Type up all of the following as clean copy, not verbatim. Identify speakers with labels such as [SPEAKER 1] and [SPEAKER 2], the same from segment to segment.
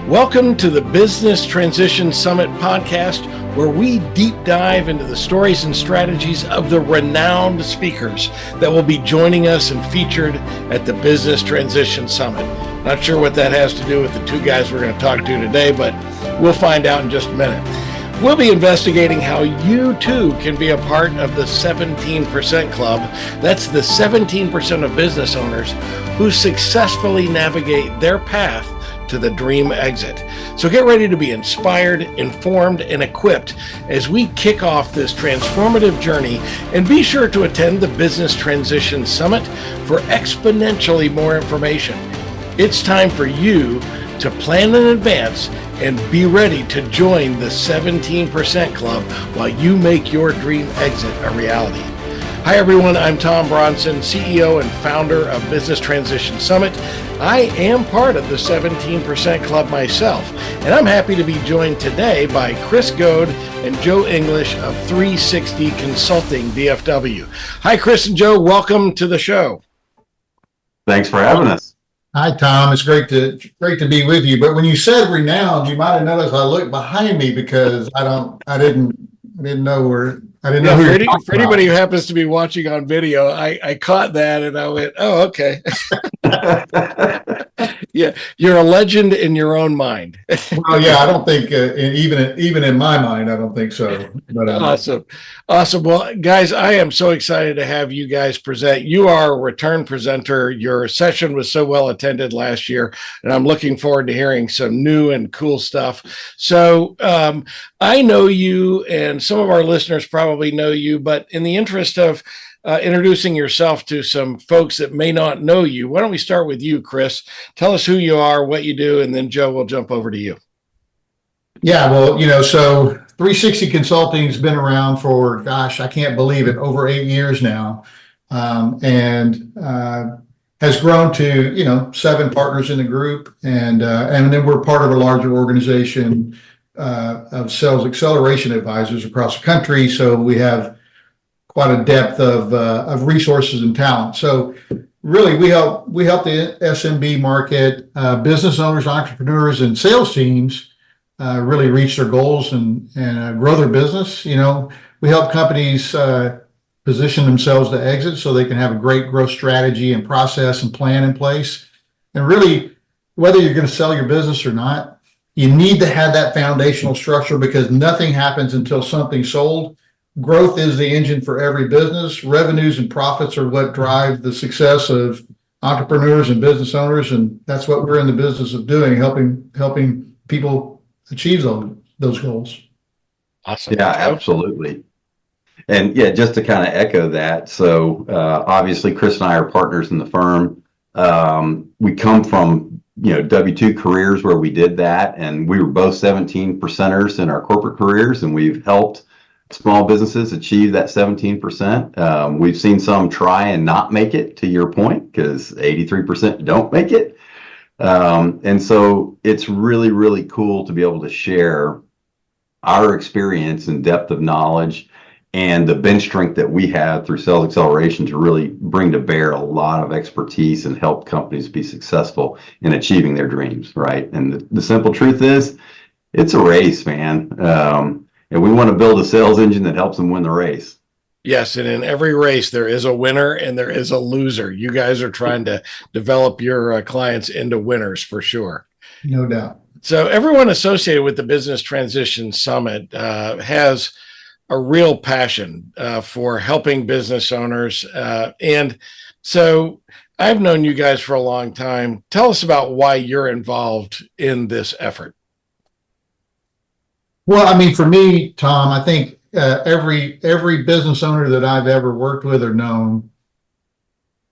[SPEAKER 1] Welcome to the Business Transition Summit podcast, where we deep dive into the stories and strategies of the renowned speakers that will be joining us and featured at the Business Transition Summit. Not sure what that has to do with the two guys we're going to talk to today, but we'll find out in just a minute. We'll be investigating how you too can be a part of the 17% Club. That's the 17% of business owners who successfully navigate their path to the dream exit. So get ready to be inspired, informed, and equipped as we kick off this transformative journey, and be sure to attend the Business Transition Summit for exponentially more information. It's time for you to plan in advance and be ready to join the 17% Club while you make your dream exit a reality. Hi everyone, I'm Tom Bronson, CEO and founder of Business Transition Summit. I am part of the 17% Club myself, and I'm happy to be joined today by Chris Goade and Joe English of 360 Consulting DFW. Hi Chris and Joe, welcome to the show.
[SPEAKER 2] Thanks for having us.
[SPEAKER 3] Hi Tom, it's great to be with you. But when you said renowned, you might have noticed I looked behind me because I didn't know who
[SPEAKER 1] for anybody who happens to be watching on video, I caught that and I went, oh, okay. Yeah, you're a legend in your own mind.
[SPEAKER 3] Well, yeah, I don't think even in my mind, I don't think so. But
[SPEAKER 1] Awesome. Well, guys, I am so excited to have you guys present. You are a return presenter. Your session was so well attended last year, and I'm looking forward to hearing some new and cool stuff. So I know you, and some of our listeners probably know you, but in the interest of introducing yourself to some folks that may not know you, why don't we start with you, Chris? Tell us who you are, what you do, and then Joe will jump over to you.
[SPEAKER 3] Yeah, well, so 360 Consulting has been around for, I can't believe it, over 8 years now, and has grown to 7 partners in the group, and then we're part of a larger organization of sales acceleration advisors across the country. So we have quite a depth of resources and talent. So really, we help the SMB market, business owners, entrepreneurs, and sales teams really reach their goals and grow their business. We help companies position themselves to exit so they can have a great growth strategy and process and plan in place. And really, whether you're going to sell your business or not, you need to have that foundational structure, because nothing happens until something's sold. Growth is the engine for every business. Revenues and profits are what drive the success of entrepreneurs and business owners, and that's what we're in the business of doing, helping people achieve those goals.
[SPEAKER 1] Awesome.
[SPEAKER 2] Yeah, absolutely. And yeah, just to kind of echo that. So obviously, Chris and I are partners in the firm. We come from W-2 careers where we did that, and we were both 17%ers in our corporate careers, and we've helped small businesses achieve that 17%. We've seen some try and not make it, to your point, because 83% don't make it. And so it's really, really cool to be able to share our experience and depth of knowledge and the bench strength that we have through sales acceleration to really bring to bear a lot of expertise and help companies be successful in achieving their dreams, right? And the simple truth is, it's a race, man. And we want to build a sales engine that helps them win the race.
[SPEAKER 1] Yes, and in every race, there is a winner and there is a loser. You guys are trying to develop your clients into winners for sure.
[SPEAKER 3] No doubt.
[SPEAKER 1] So everyone associated with the Business Transition Summit has a real passion for helping business owners. And so I've known you guys for a long time. Tell us about why you're involved in this effort.
[SPEAKER 3] Well, for me, Tom, I think every business owner that I've ever worked with or known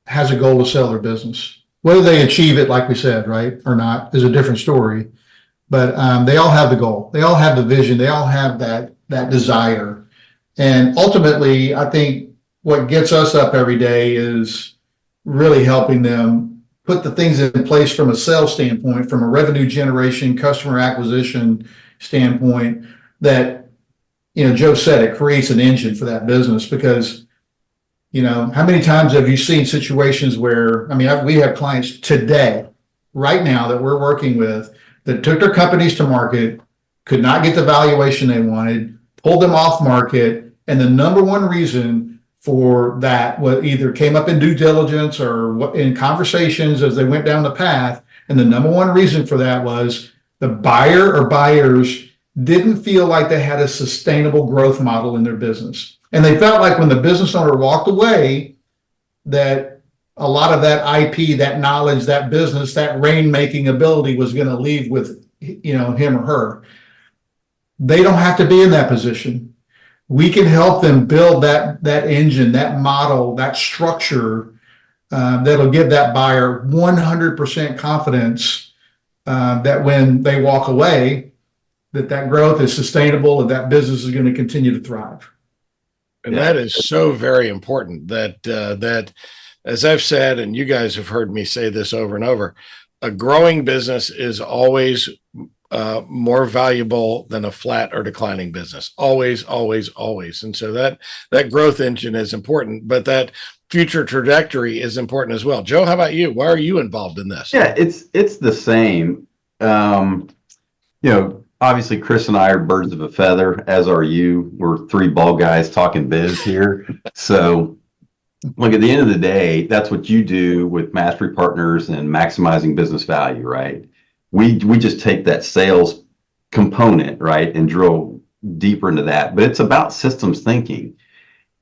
[SPEAKER 3] has a goal to sell their business. Whether they achieve it, like we said, right, or not, is a different story. But they all have the goal. They all have the vision. They all have that desire. And ultimately, I think what gets us up every day is really helping them put the things in place from a sales standpoint, from a revenue generation, customer acquisition standpoint, that, Joe said, it creates an engine for that business. Because, how many times have you seen situations where, we have clients today, right now, that we're working with, that took their companies to market, could not get the valuation they wanted, pulled them off market. And the number one reason for that what either came up in due diligence or in conversations as they went down the path. And the number one reason for that was the buyer or buyers didn't feel like they had a sustainable growth model in their business. And they felt like when the business owner walked away, that a lot of that IP, that knowledge, that business, that rainmaking ability was going to leave with, him or her. They don't have to be in that position. We can help them build that engine, that model, that structure that'll give that buyer 100% confidence that when they walk away, that growth is sustainable and that business is going to continue to thrive.
[SPEAKER 1] And that is so very important that as I've said, and you guys have heard me say this over and over, a growing business is always more valuable than a flat or declining business. Always, always, always. And so that growth engine is important, but that future trajectory is important as well. Joe, how about you? Why are you involved in this?
[SPEAKER 2] Yeah, it's the same. Obviously Chris and I are birds of a feather, as are you. We're three bald guys talking biz here. So look, at the end of the day, that's what you do with Mastery Partners and maximizing business value, right? We just take that sales component, right, and drill deeper into that. But it's about systems thinking.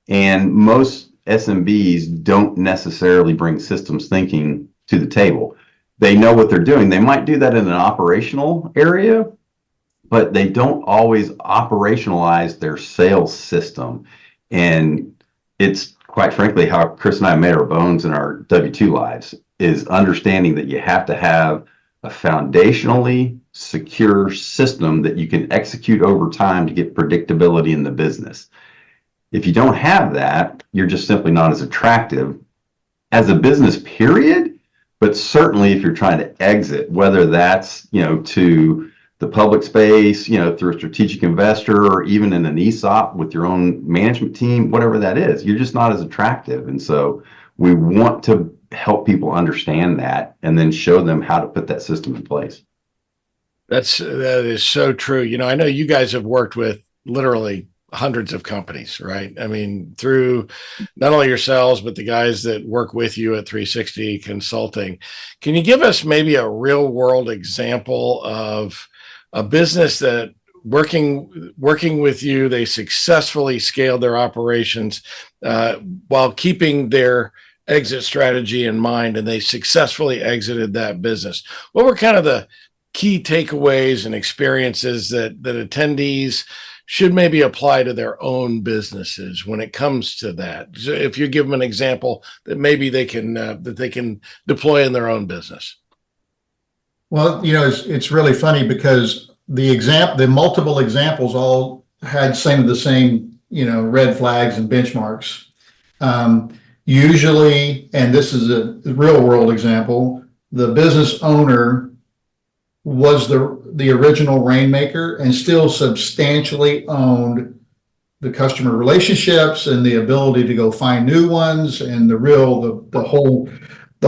[SPEAKER 2] And most SMBs don't necessarily bring systems thinking to the table. They know what they're doing. They might do that in an operational area, but they don't always operationalize their sales system. And it's quite frankly how Chris and I made our bones in our W-2 lives, is understanding that you have to have a foundationally secure system that you can execute over time to get predictability in the business. If you don't have that, you're just simply not as attractive as a business, period. But certainly if you're trying to exit, whether that's, to the public space, through a strategic investor, or even in an ESOP with your own management team, whatever that is, you're just not as attractive. And so we want to help people understand that and then show them how to put that system in place.
[SPEAKER 1] That is so true. I know you guys have worked with literally hundreds of companies, right? I mean, through not only yourselves, but the guys that work with you at 360 Consulting. Can you give us maybe a real world example of a business that working with you, they successfully scaled their operations while keeping their exit strategy in mind, and they successfully exited that business? What were kind of the key takeaways and experiences that attendees should maybe apply to their own businesses when it comes to that? So if you give them an example that maybe they can deploy in their own business.
[SPEAKER 3] Well, it's really funny because the multiple examples all had the same red flags and benchmarks. Usually, and this is a real world example, the business owner was the original rainmaker and still substantially owned the customer relationships and the ability to go find new ones and the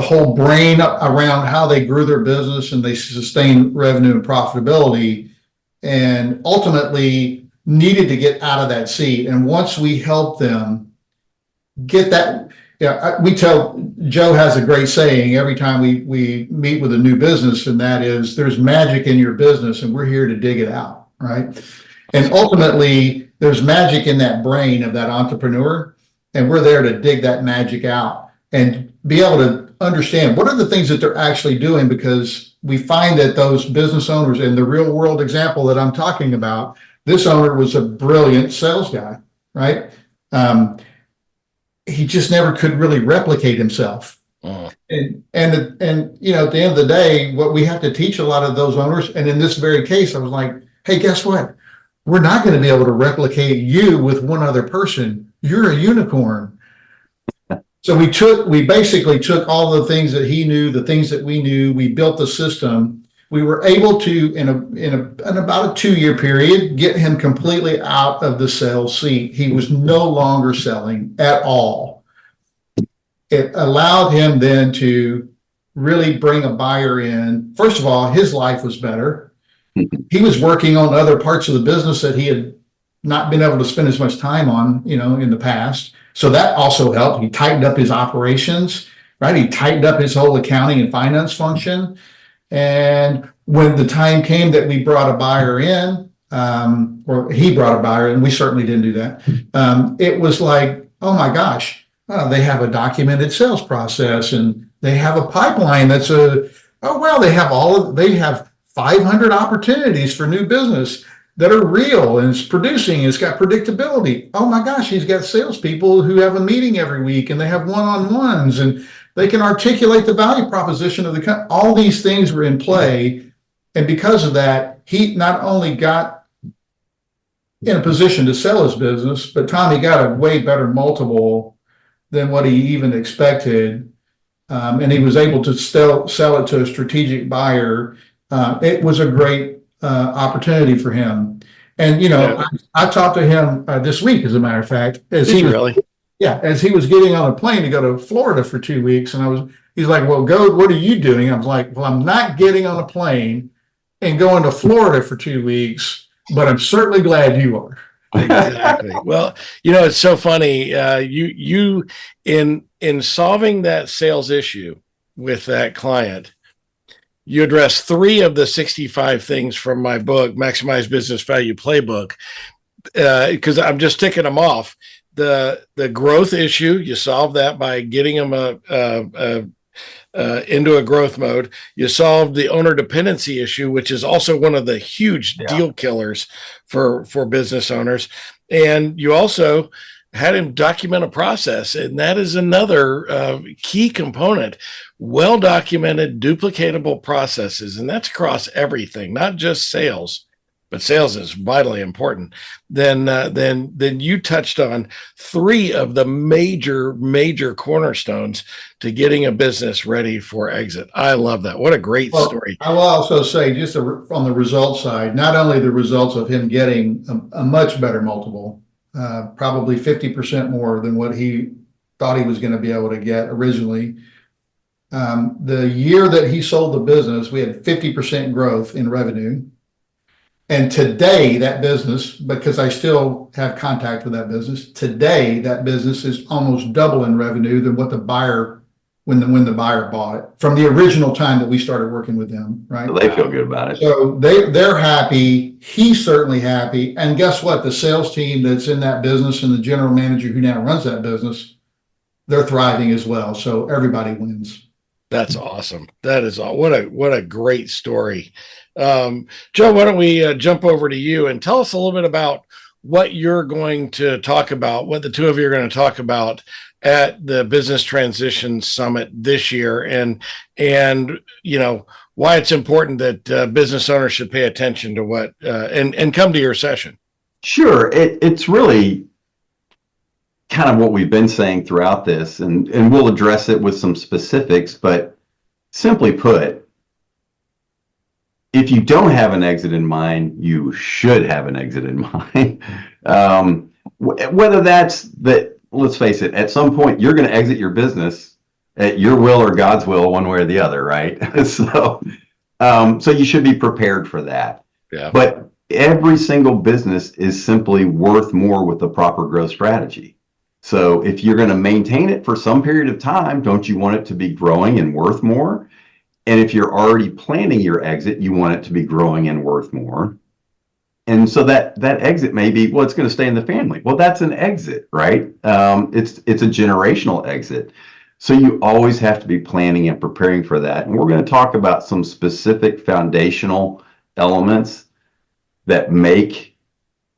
[SPEAKER 3] whole brain around how they grew their business and they sustained revenue and profitability, and ultimately needed to get out of that seat. And once we helped them get that, we tell, Joe has a great saying every time we meet with a new business, and that is, there's magic in your business and we're here to dig it out, right? And ultimately, there's magic in that brain of that entrepreneur, and we're there to dig that magic out and be able to understand what are the things that they're actually doing, because we find that those business owners, in the real world example that I'm talking about, this owner was a brilliant sales guy, right? He just never could really replicate himself. And at the end of the day, what we have to teach a lot of those owners, and in this very case, I was like, hey, guess what? We're not going to be able to replicate you with one other person. You're a unicorn. So we basically took all the things that he knew, the things that we knew, we built the system. We were able to, in about a 2-year period, get him completely out of the sales seat. He was no longer selling at all. It allowed him then to really bring a buyer in. First of all, his life was better. He was working on other parts of the business that he had not been able to spend as much time on, in the past. So that also helped. He tightened up his operations, right? He tightened up his whole accounting and finance function. And when the time came that we brought a buyer in, or he brought a buyer in, we certainly didn't do that. It was like, oh my gosh, they have a documented sales process and they have a pipeline they have 500 opportunities for new business that are real and it's producing, it's got predictability. Oh my gosh, he's got salespeople who have a meeting every week and they have one-on-ones and they can articulate the value proposition of the company. All these things were in play. And because of that, he not only got in a position to sell his business, but Tommy got a way better multiple than what he even expected. And he was able to sell it to a strategic buyer. It was a great opportunity for him. And, I talked to him this week, as a matter of fact, as he was getting on a plane to go to Florida for 2 weeks. And he's like, well, Goade, what are you doing? I was like, well, I'm not getting on a plane and going to Florida for 2 weeks, but I'm certainly glad you are.
[SPEAKER 1] Exactly. Well, it's so funny. You in solving that sales issue with that client, you address 3 of the 65 things from my book, Maximize Business Value Playbook, because I'm just ticking them off. The growth issue, you solve that by getting them into a growth mode. You solved the owner dependency issue, which is also one of the huge deal killers for business owners. And you also had him document a process, and that is another key component. Well-documented, duplicatable processes, and that's across everything, not just sales, but sales is vitally important. Then you touched on 3 of the major cornerstones to getting a business ready for exit. I love that. What a great story.
[SPEAKER 3] I will also say, just on the results side, not only the results of him getting a much better multiple, probably 50% more than what he thought he was going to be able to get originally. The year that he sold the business, we had 50% growth in revenue. And today, that business, because I still have contact with that business, today that business is almost double in revenue than what the buyer, when the buyer bought it, from the original time that we started working with them, right?
[SPEAKER 2] So they feel good about it.
[SPEAKER 3] So they're happy. He's certainly happy. And guess what? The sales team that's in that business and the general manager who now runs that business, they're thriving as well. So everybody wins.
[SPEAKER 1] That's awesome. That is what a great story. Joe, why don't we jump over to you and tell us a little bit about what you're going to talk about, what the two of you are going to talk about at the Business Transition Summit this year, and why it's important that business owners should pay attention to what and come to your session.
[SPEAKER 2] Sure. It's really kind of what we've been saying throughout this, and we'll address it with some specifics, but simply put, if you don't have an exit in mind, you should have an exit in mind. Whether that's that, let's face it, at some point you're going to exit your business at your will or God's will, one way or the other, right? So you should be prepared for that.
[SPEAKER 1] Yeah.
[SPEAKER 2] But every single business is simply worth more with the proper growth strategy. So if you're going to maintain it for some period of time, don't you want it to be growing and worth more? And if you're already planning your exit, you want it to be growing and worth more. And so that exit may be, well, it's going to stay in the family. Well, that's an exit, right? It's a generational exit. So you always have to be planning and preparing for that. And we're going to talk about some specific foundational elements that make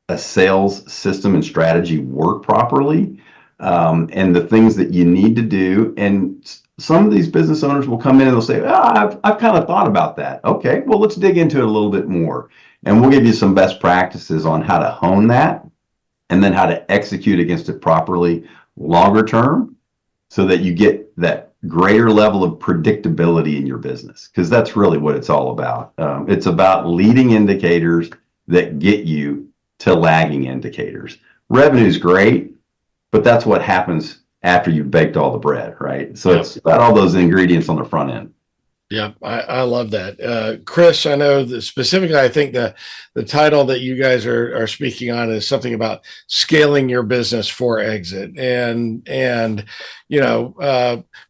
[SPEAKER 2] a sales system and strategy work properly, and the things that you need to do. And some of these business owners will come in and they'll say, I've kind of thought about that. Okay, well, let's dig into it a little bit more. And we'll give you some best practices on how to hone that and then how to execute against it properly longer term so that you get that greater level of predictability in your business, because that's really what it's all about. It's about leading indicators that get you to lagging indicators. Revenue is great, but that's what happens after you've baked all the bread, right? So It's about all those ingredients on the front end.
[SPEAKER 1] Yeah, I love that. Chris, I know that specifically, I think the title that you guys are speaking on is something about scaling your business for exit. And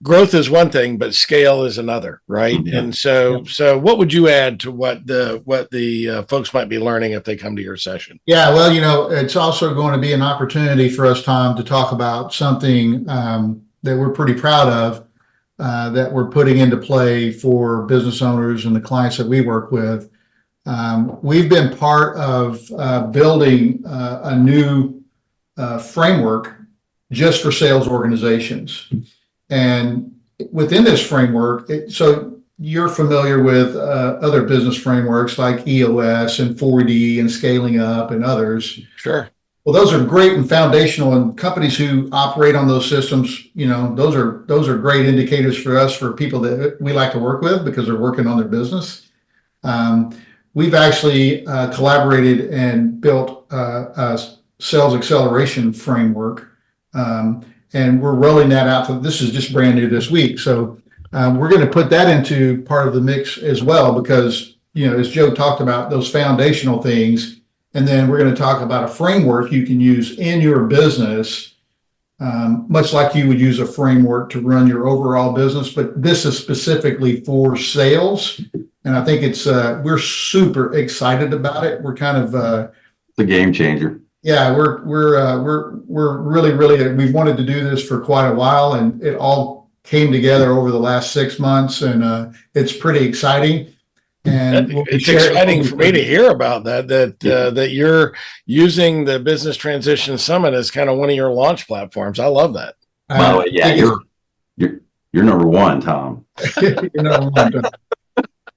[SPEAKER 1] growth is one thing, but scale is another, right?
[SPEAKER 2] Mhm.
[SPEAKER 1] And so what would you add to what the folks might be learning if they come to your session?
[SPEAKER 3] Yeah, well, it's also going to be an opportunity for us, Tom, to talk about something that we're pretty proud of, that we're putting into play for business owners and the clients that we work with. We've been part of building a new framework just for sales organizations. And within this framework, so you're familiar with other business frameworks like EOS and 4D and Scaling Up and others.
[SPEAKER 1] Sure.
[SPEAKER 3] Well, those are great and foundational, and companies who operate on those systems, those are great indicators for us, for people that we like to work with because they're working on their business. We've actually collaborated and built a sales acceleration framework, and we're rolling that out. This is just brand new this week, so we're going to put that into part of the mix as well, because as Joe talked about, those foundational things. And then we're going to talk about a framework you can use in your business, much like you would use a framework to run your overall business. But this is specifically for sales. And I think we're super excited about it. We're kind of
[SPEAKER 2] The game changer.
[SPEAKER 3] Yeah, we're really we've wanted to do this for quite a while, and it all came together over the last 6 months, and it's pretty exciting. And
[SPEAKER 1] it's exciting for me to hear about that you're using the Business Transition Summit as kind of one of your launch platforms. I love that.
[SPEAKER 2] By the way, yeah, you're number one, Tom.
[SPEAKER 3] You're number one, Tom.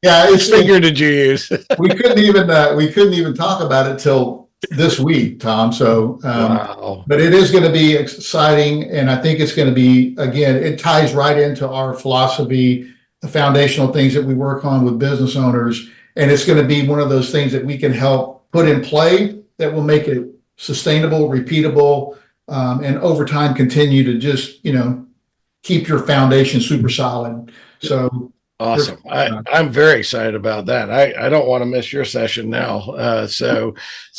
[SPEAKER 3] Yeah,
[SPEAKER 1] which figure did you use?
[SPEAKER 3] we couldn't even talk about it till this week, Tom. So,
[SPEAKER 1] wow.
[SPEAKER 3] But it is going to be exciting, and I think it's going to be, again, it ties right into our philosophy, the foundational things that we work on with business owners. And it's going to be one of those things that we can help put in play that will make it sustainable, repeatable, and over time continue to just, keep your foundation super solid. So
[SPEAKER 1] awesome. I'm very excited about that. I don't want to miss your session now. So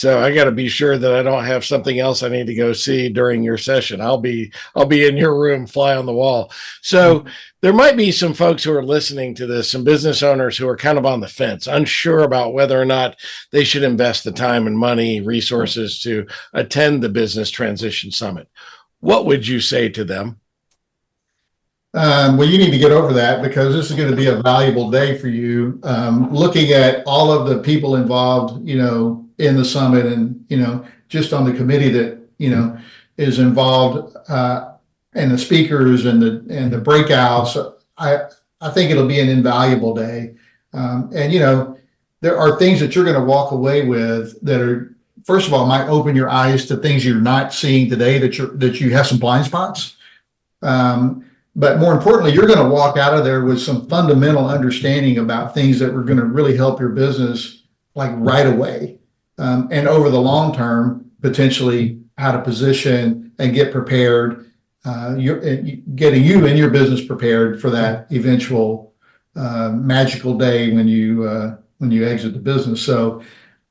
[SPEAKER 1] I got to be sure that I don't have something else I need to go see during your session. I'll be in your room, fly on the wall. So there might be some folks who are listening to this, some business owners who are kind of on the fence, unsure about whether or not they should invest the time and money, resources to attend the Business Transition Summit. What would you say to them?
[SPEAKER 3] Well, you need to get over that, because this is going to be a valuable day for you. Looking at all of the people involved, in the summit, and, just on the committee that, is involved, and the speakers and the breakouts, I think it'll be an invaluable day. And, there are things that you're going to walk away with that are, first of all, might open your eyes to things you're not seeing today, that you have some blind spots. But more importantly, you're going to walk out of there with some fundamental understanding about things that are going to really help your business, like right away, and over the long term, potentially how to position and get prepared, getting you and your business prepared for that eventual magical day when you exit the business. So,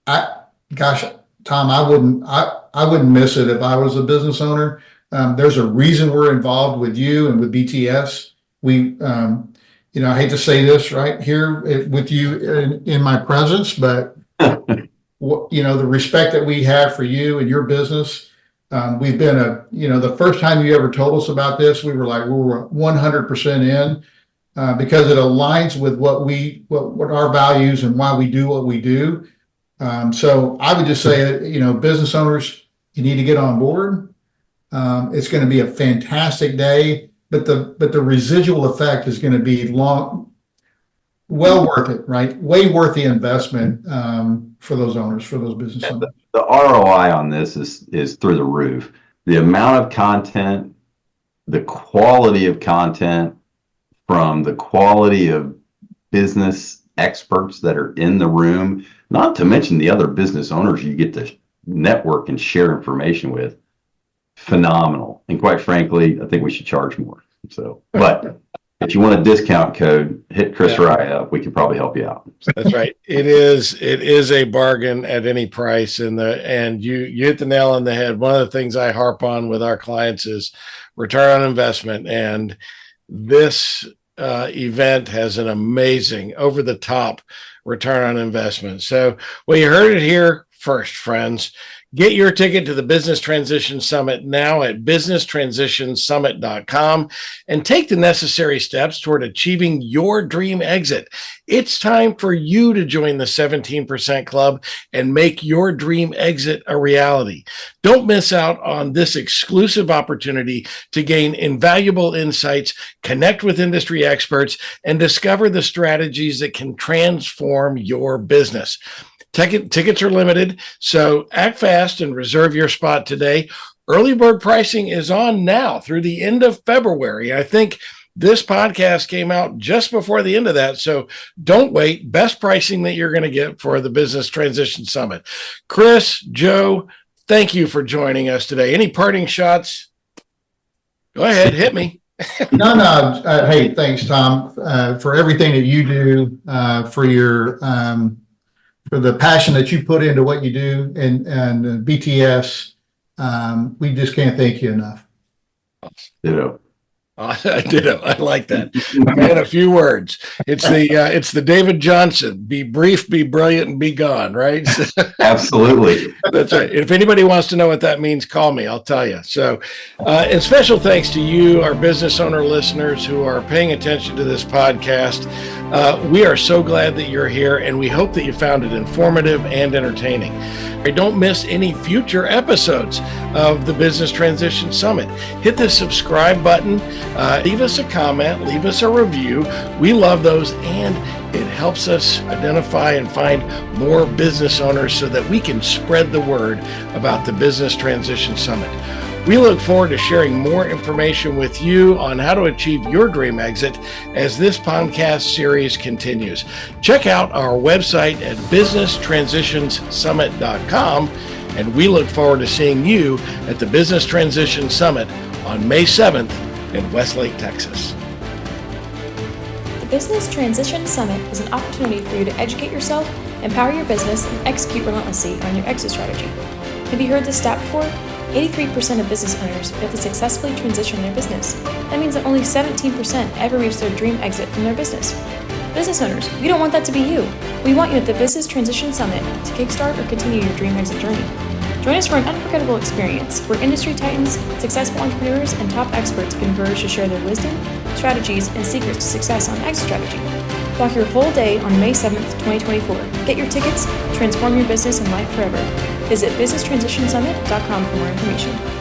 [SPEAKER 3] Tom, I wouldn't miss it if I was a business owner. There's a reason we're involved with you and with BTS. We, I hate to say this right here with you in my presence, but the respect that we have for you and your business. We've been the first time you ever told us about this, we were 100% in, because it aligns with what our values and why we do what we do. So I would just say, business owners, you need to get on board. It's going to be a fantastic day, but the residual effect is going to be well worth it, right? Way worth the investment for those owners, for those business owners.
[SPEAKER 2] The ROI on this is through the roof. The amount of content, the quality of content, from the quality of business experts that are in the room, not to mention the other business owners you get to network and share information with. Phenomenal. And quite frankly, I think we should charge more. So, but if you want a discount code, hit Chris Rye up. We can probably help you out.
[SPEAKER 1] That's right. It is a bargain at any price. And you hit the nail on the head. One of the things I harp on with our clients is return on investment. And this event has an amazing over the top return on investment. So, well, you heard it here first, friends. Get your ticket to the Business Transition Summit now at businesstransitionsummit.com and take the necessary steps toward achieving your dream exit. It's time for you to join the 17% Club and make your dream exit a reality. Don't miss out on this exclusive opportunity to gain invaluable insights, connect with industry experts, and discover the strategies that can transform your business. Tickets are limited, so act fast and reserve your spot today. Early bird pricing is on now through the end of February. I think this podcast came out just before the end of that, so don't wait. Best pricing that you're going to get for the Business Transition Summit. Chris, Joe, thank you for joining us today. Any parting shots? Go ahead, hit me.
[SPEAKER 3] No. Hey, thanks, Tom, for everything that you do, for your for the passion that you put into what you do and BTS. We just can't thank you enough.
[SPEAKER 2] Ditto.
[SPEAKER 1] Ditto. I like that. In a few words, it's the David Johnson: be brief, be brilliant, and be gone. Right?
[SPEAKER 2] Absolutely.
[SPEAKER 1] That's right. If anybody wants to know what that means, call me. I'll tell you. So, and special thanks to you, our business owner listeners who are paying attention to this podcast. We are so glad that you're here, and we hope that you found it informative and entertaining. Don't miss any future episodes of the Business Transition Summit. Hit the subscribe button, leave us a comment, leave us a review. We love those, and it helps us identify and find more business owners so that we can spread the word about the Business Transition Summit. We look forward to sharing more information with you on how to achieve your dream exit as this podcast series continues. Check out our website at businesstransitionssummit.com, and we look forward to seeing you at the Business Transition Summit on May 7th in Westlake, Texas.
[SPEAKER 4] The Business Transition Summit is an opportunity for you to educate yourself, empower your business, and execute relentlessly on your exit strategy. Have you heard this stat before? 83% of business owners fail to successfully transition their business. That means that only 17% ever reach their dream exit from their business. Business owners, we don't want that to be you. We want you at the Business Transition Summit to kickstart or continue your dream exit journey. Join us for an unforgettable experience where industry titans, successful entrepreneurs, and top experts converge to share their wisdom, strategies, and secrets to success on exit strategy. Block your whole day on May 7th, 2024. Get your tickets, transform your business and life forever. Visit businesstransitionsummit.com for more information.